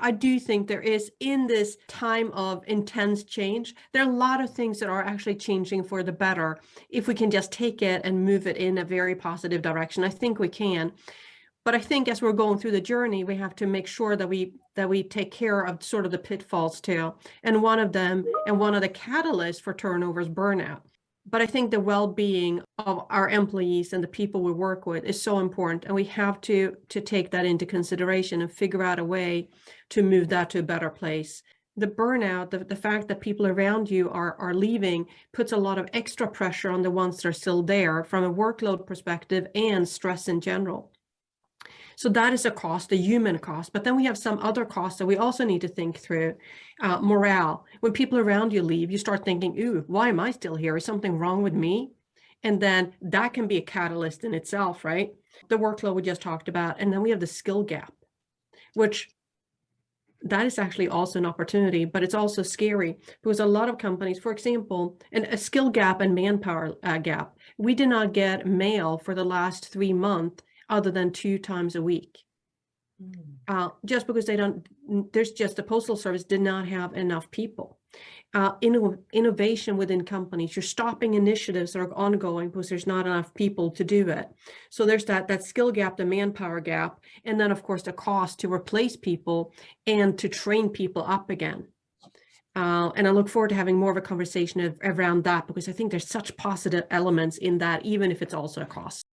I do think there is, in this time of intense change, there are a lot of things that are actually changing for the better. If we can just take it and move it in a very positive direction, I think we can. But I think as we're going through the journey, we have to make sure that we take care of sort of the pitfalls too. And one of them, and one of the catalysts for turnover, is burnout. But I think the well-being of our employees and the people we work with is so important, and we have to take that into consideration and figure out a way to move that to a better place. The burnout, the fact that people around you are leaving, puts a lot of extra pressure on the ones that are still there from a workload perspective and stress in general. So that is a cost, a human cost. But then we have some other costs that we also need to think through. Morale. When people around you leave, you start thinking, ooh, why am I still here? Is something wrong with me? And then that can be a catalyst in itself, right? The workload we just talked about. And then we have the skill gap, which that is actually also an opportunity, but it's also scary because a lot of companies, for example, and a skill gap and manpower gap, we did not get mail for the last 3 months other than 2 times a week. Just because there's just the postal service did not have enough people. Innovation within companies, you're stopping initiatives that are ongoing because there's not enough people to do it. So there's that skill gap, the manpower gap, and then of course the cost to replace people and to train people up again. And I look forward to having more of a conversation around that, because I think there's such positive elements in that, even if it's also a cost.